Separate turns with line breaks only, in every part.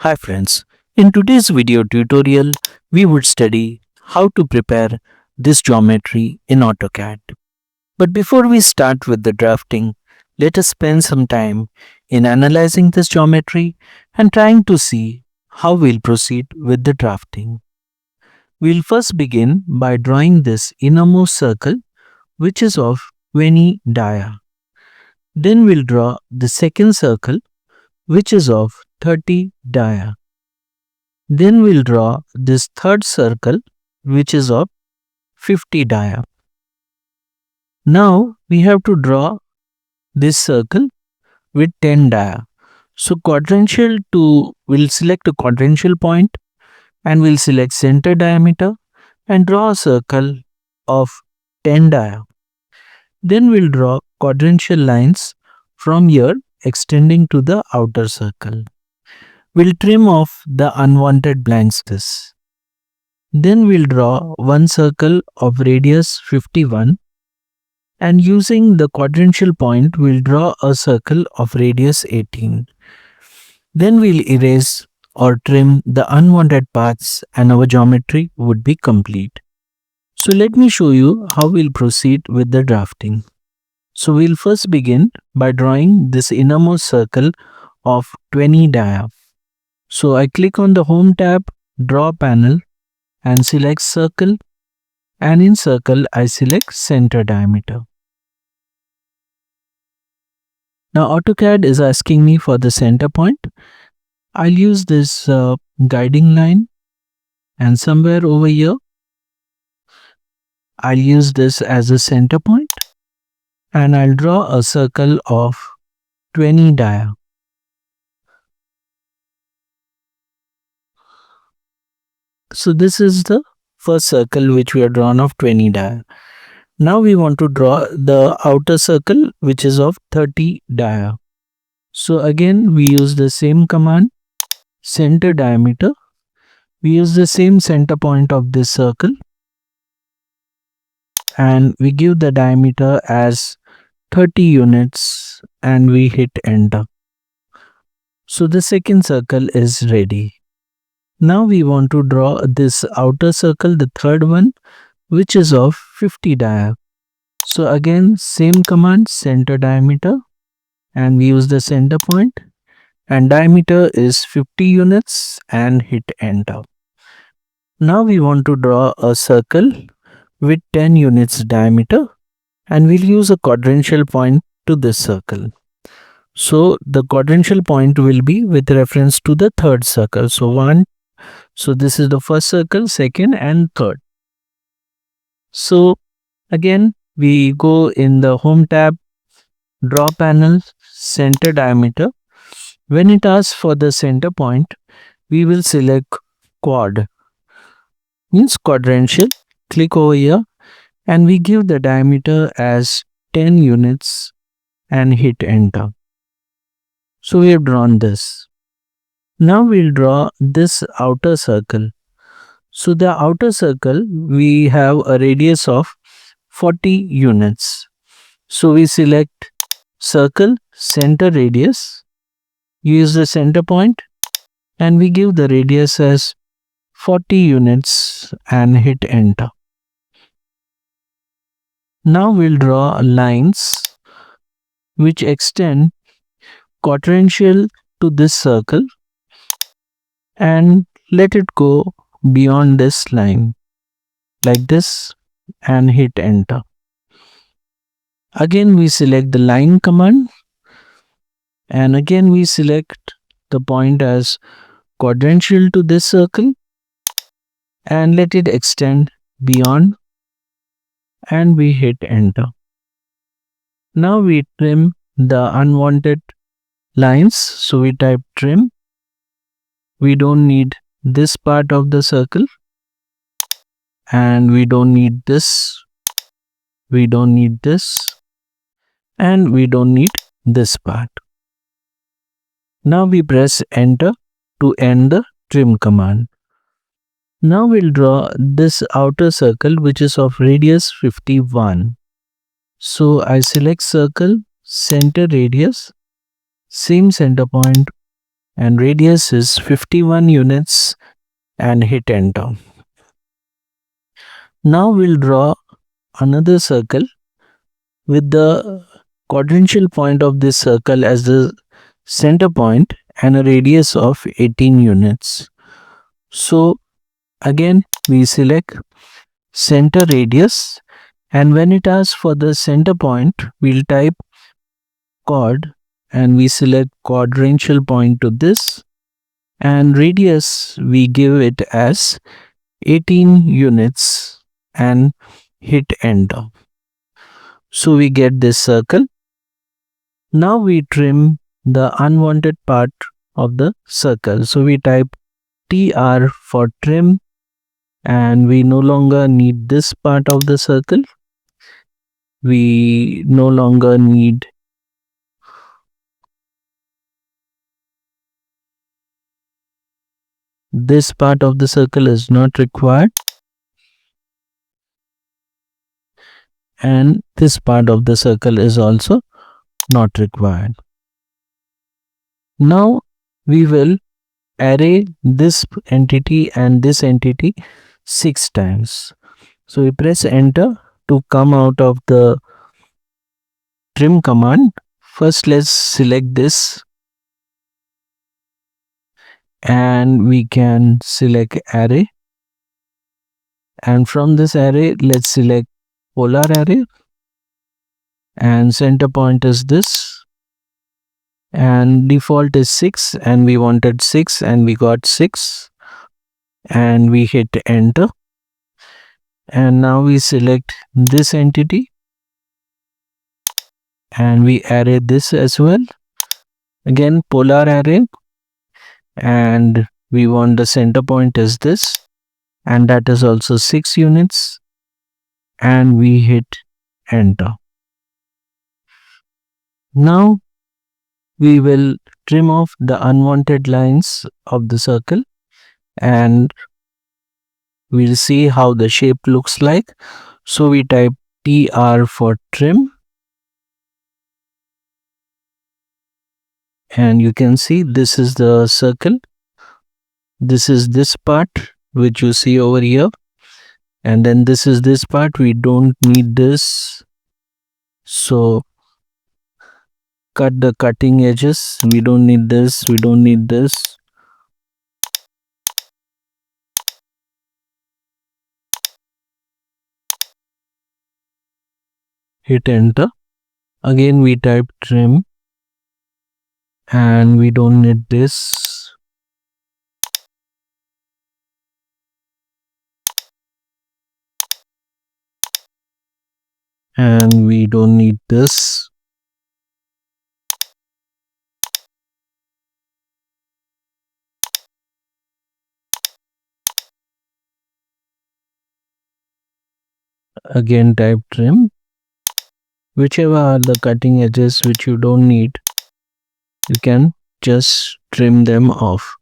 Hi friends, in today's video tutorial, we would study how to prepare this geometry in AutoCAD. But before we start with the drafting, let us spend some time in analyzing this geometry and trying to see how we'll proceed with the drafting. We'll first begin by drawing this innermost circle which is of 20 dia. Then we'll draw the second circle which is of 30 dia. Then we'll draw this third circle which is of 50 dia. Now we have to draw this circle with 10 dia. So we'll select a quadrantial point and we'll select center diameter and draw a circle of 10 dia. Then we'll draw quadrantial lines from here extending to the outer circle. We'll trim off the unwanted blind space. Then we'll draw one circle of radius 51 and using the quadrantial point we'll draw a circle of radius 18. Then we'll erase or trim the unwanted parts and our geometry would be complete. So let me show you how we'll proceed with the drafting. So we'll first begin by drawing this innermost circle of 20 dia. So I click on the Home tab, Draw panel and select Circle, and in Circle I select Center Diameter. Now AutoCAD is asking me for the center point. I'll use this guiding line and somewhere over here I'll use this as a center point and I'll draw a circle of 20 dia. So this is the first circle which we have drawn of 20 dia. Now we want to draw the outer circle which is of 30 dia. So again we use the same command, center diameter. We use the same center point of this circle and we give the diameter as 30 units and we hit enter. So the second circle is ready. Now we want to draw this outer circle, the third one, which is of 50 dia. So again same command, center diameter, and we use the center point and diameter is 50 units and hit enter. Now we want to draw a circle with 10 units diameter and we'll use a quadrantial point to this circle. So the quadrantial point will be with reference to the third circle. So this is the first circle, second and third. So again we go in the Home tab, Draw panel, Center diameter. When it asks for the center point, we will select quad, means quadrantial. Click over here and we give the diameter as 10 units and hit enter. So we have drawn this. Now we'll draw this outer circle. So the outer circle we have a radius of 40 units. So we select circle, center radius, use the center point and we give the radius as 40 units and hit enter. Now we'll draw lines which extend quadrantial to this circle and let it go beyond this line like this and hit enter. Again we select the line command and again we select the point as quadrantial to this circle and let it extend beyond and we hit enter. Now we trim the unwanted lines. So we type trim. We don't need this part of the circle and we don't need this. We don't need this and we don't need this part. Now we press enter to end the trim command. Now we'll draw this outer circle which is of radius 51. So I select circle, center radius, same center point and radius is 51 units and hit enter. Now we'll draw another circle with the quadrantial point of this circle as the center point and a radius of 18 units. So again we select center radius, and when it asks for the center point we'll type chord and we select quadrantial point to this, and radius we give it as 18 units and hit enter. So we get this circle. Now we trim the unwanted part of the circle. So we type TR for trim, and we no longer need this part of the circle. We no longer need this part of the circle is not required, and this part of the circle is also not required. Now we will array this entity and this entity 6 times. So we press enter to come out of the trim command. First let's select this, and we can select array, and from this array let's select polar array, and center point is this, and default is 6 and we wanted 6 and we got 6, and we hit enter. And now we select this entity and we array this as well, again polar array, and we want the center point is this, and that is also 6 units, and we hit enter. Now we will trim off the unwanted lines of the circle and we'll see how the shape looks like. So we type TR for trim, and you can see this is the circle. This is this part which you see over here, and then this is this part. We don't need this, so cut the cutting edges. We don't need this, we don't need this. Hit enter. Again we type trim, and we don't need this. And we don't need this. Again type trim. Whichever are the cutting edges which you don't need, you can just trim them off.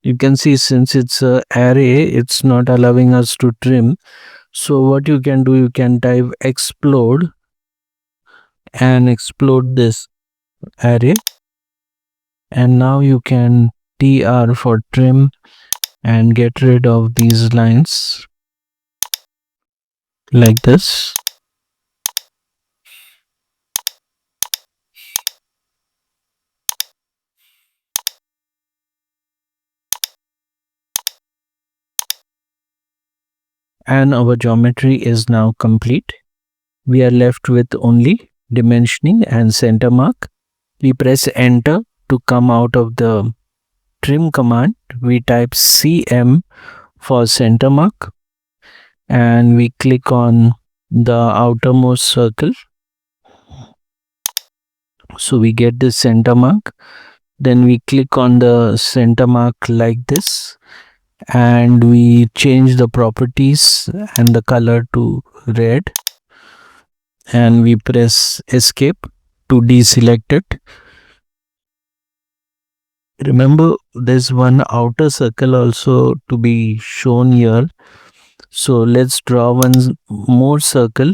You can see since it's a array, it's not allowing us to trim. So what you can do, you can type explode and explode this array, and now you can TR for trim and get rid of these lines like this. And our geometry is now complete. We are left with only dimensioning and center mark. We press enter to come out of the trim command. We type CM for center mark, and we click on the outermost circle. So we get the center mark. Then we click on the center mark like this, and we change the properties and the color to red, and we press escape to deselect it. Remember, there's one outer circle also to be shown here. So let's draw one more circle,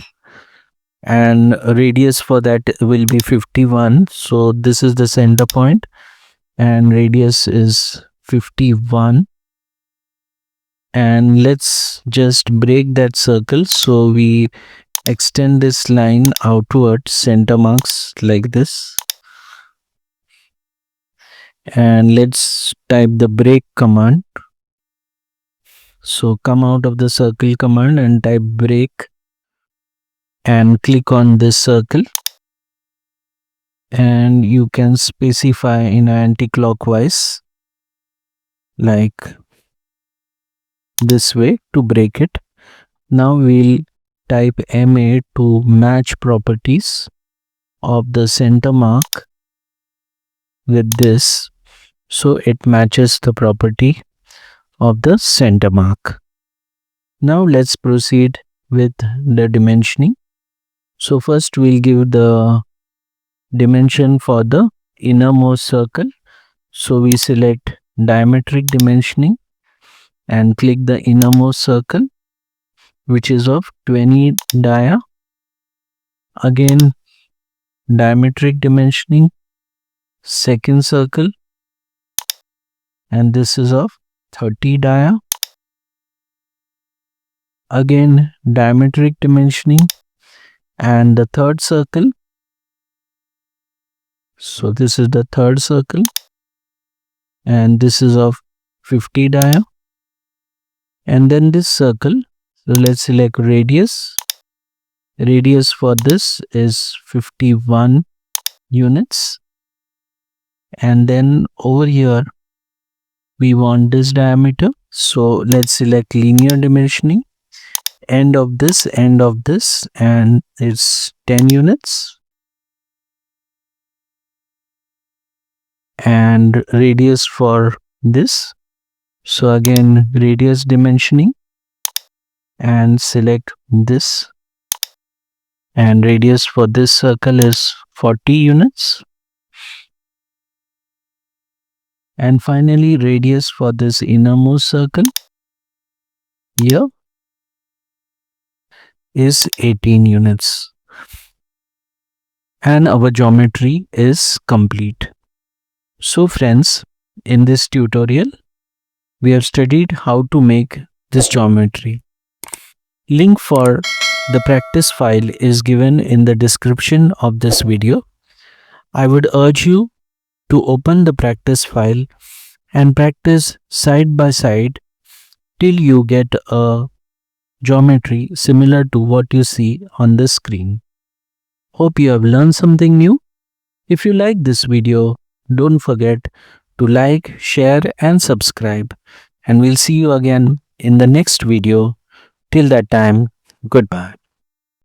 and radius for that will be 51. So this is the center point and radius is 51. And let's just break that circle. So we extend this line outward, center marks like this. And let's type the break command. So come out of the circle command and type break and click on this circle. And you can specify in anti-clockwise like this way to break it. Now we'll type MA to match properties of the center mark with this, so it matches the property of the center mark. Now let's proceed with the dimensioning. So first we'll give the dimension for the innermost circle. So we select diametric dimensioning and click the innermost circle, which is of 20 dia. Again, diametric dimensioning, second circle, and this is of 30 dia. Again, diametric dimensioning and the third circle. So this is the third circle and this is of 50 dia. And then this circle, so let's select radius. Radius for this is 51 units. And then over here, we want this diameter. So let's select linear dimensioning. End of this, and it's 10 units. And radius for this. So again, radius dimensioning and select this. And radius for this circle is 40 units. And finally, radius for this innermost circle here is 18 units. And our geometry is complete. So friends, in this tutorial, we have studied how to make this geometry. Link for the practice file is given in the description of this video. I would urge you to open the practice file and practice side by side till you get a geometry similar to what you see on the screen. Hope you have learned something new. If you like this video, don't forget to like, share and subscribe, and we'll see you again in the next video. Till that time, goodbye.